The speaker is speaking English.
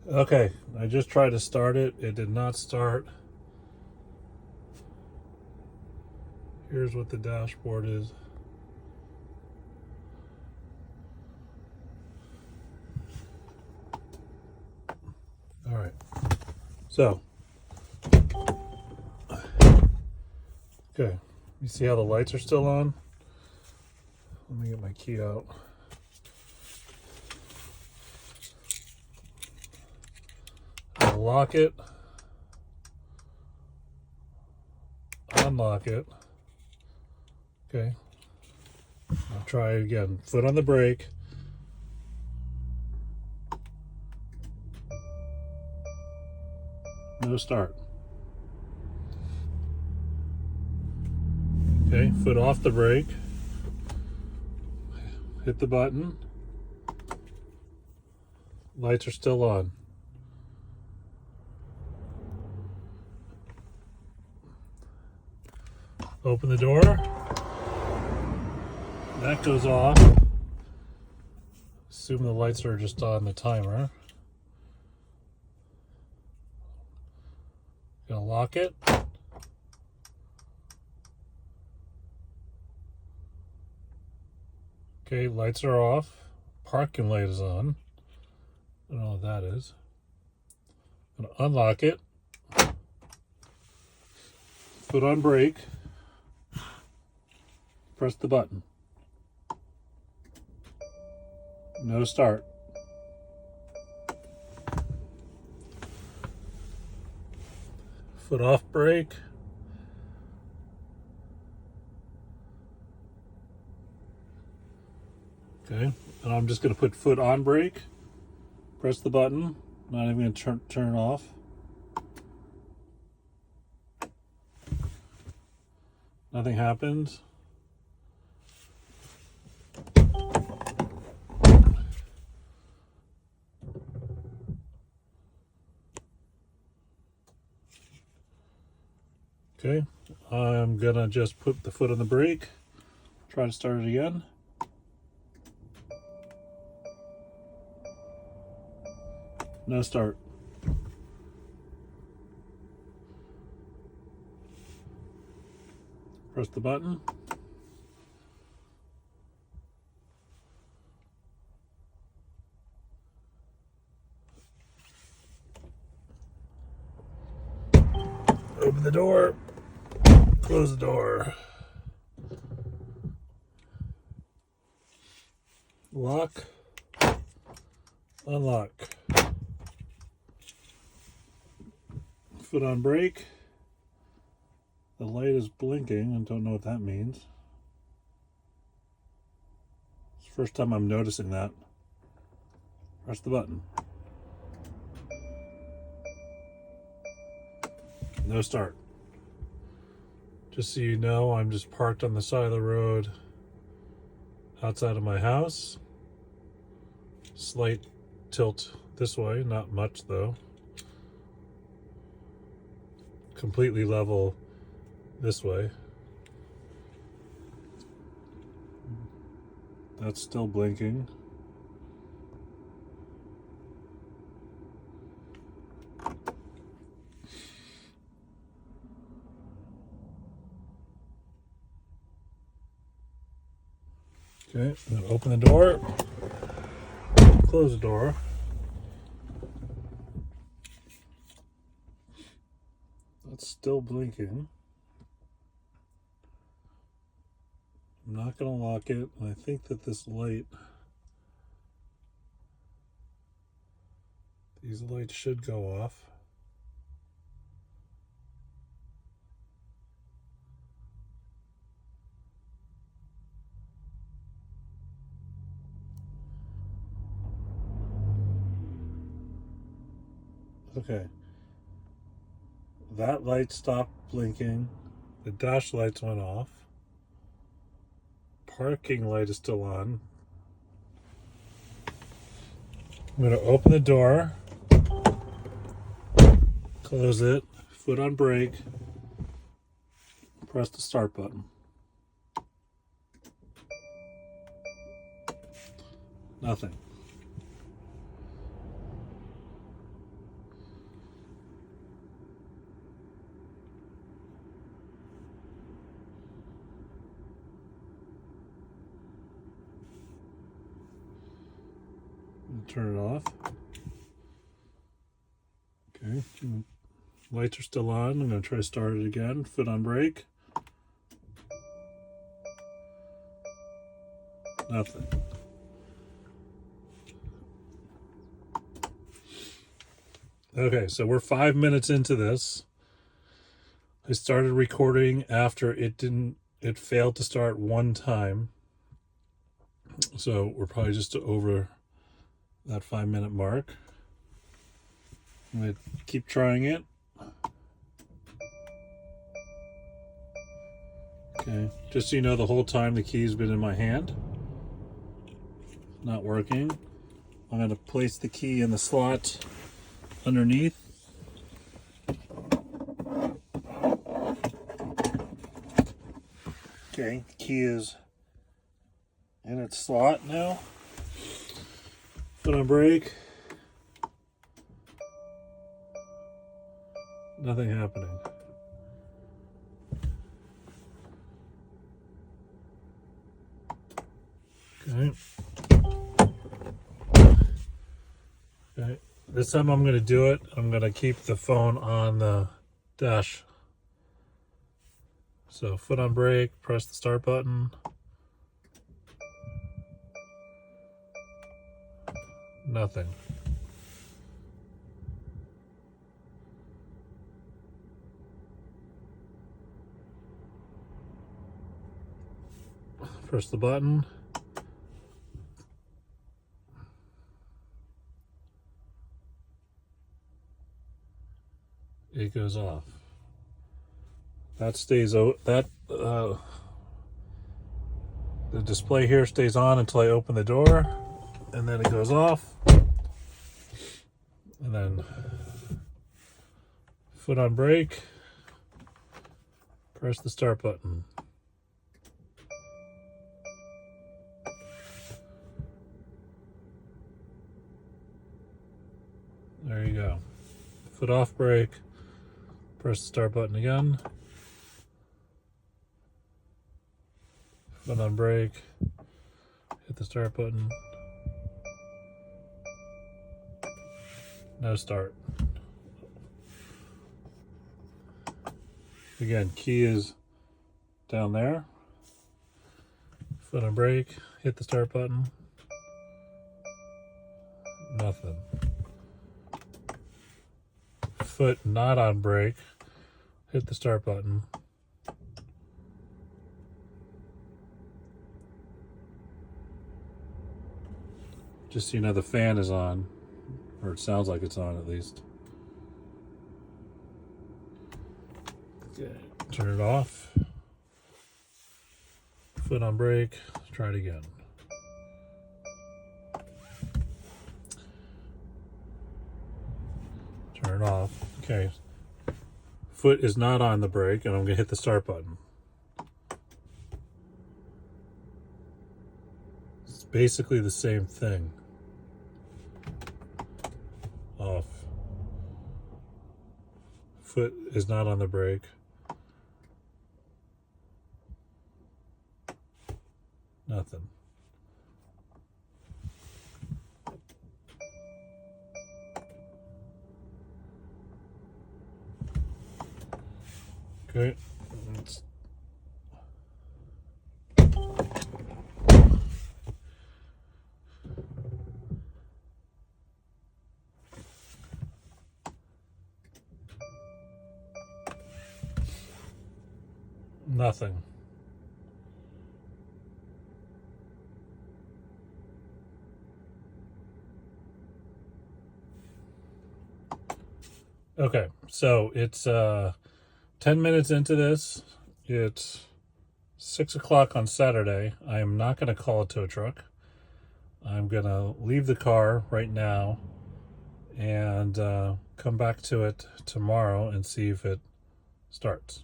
Okay, I just tried to start it. It did not start. Here's what the dashboard is. All right. So, okay. You see how the lights are still on? Let me get my key out. I'll lock it. Unlock it. Okay. I'll try it again. Foot on the brake. No start. Okay, foot off the brake. Hit the button. Lights are still on. Open the door. That goes off. Assume the lights are just on the timer. Gonna lock it. Okay, lights are off. Parking light is on. I don't know what that is. I'm gonna unlock it. Foot on brake. Press the button. No start. Foot off brake. Okay, and I'm just going to put foot on brake. Press the button. Not even going to turn it off. Nothing happens. Okay, I'm gonna just put the foot on the brake. Try to start it again. No start. Press the button. Open the door. Close the door. Lock. Unlock. Foot on brake. The light is blinking. I don't know what that means. It's the first time I'm noticing that. Press the button. No start. Just so you know, I'm just parked on the side of the road outside of my house. Slight tilt this way, not much though. Completely level this way. That's still blinking. Okay, I'm gonna open the door, close the door. That's still blinking. I'm not gonna lock it. I think that this light, these lights should go off. Okay. That light stopped blinking. The dash lights went off. Parking light is still on. I'm going to open the door, close it, foot on brake, press the start button. Nothing. Turn it off. Okay, lights are still on. I'm going to try to start it again. Foot on brake. Nothing. Okay, so we're 5 minutes into this. I started recording after it failed to start one time. So we're probably just over that 5 minute mark. I'm going to keep trying it. Okay, just so you know, the whole time the key's been in my hand. Not working. I'm going to place the key in the slot underneath. Okay, key is in its slot now. Foot on brake. Nothing happening. Okay. Okay. This time I'm going to do it. I'm going to keep the phone on the dash. So foot on brake, press the start button. Nothing. Press the button. It goes off. That stays out. The display here stays on until I open the door, and then it goes off. And then foot on brake, press the start button. There you go. Foot off brake, press the start button again. Foot on brake, hit the start button. No start. Again, key is down there. Foot on brake, hit the start button. Nothing. Foot not on brake, hit the start button. Just so you know, the fan is on, or it sounds like it's on at least. Okay, turn it off. Foot on brake, try it again. Turn it off. Okay. Foot is not on the brake, and I'm going to hit the start button. It's basically the same thing. Off. Foot is not on the brake. Nothing. Okay. Nothing. Okay, so it's 10 minutes into this. It's 6 o'clock on Saturday. I am not going to call a tow truck. I'm going to leave the car right now and come back to it tomorrow and see if it starts.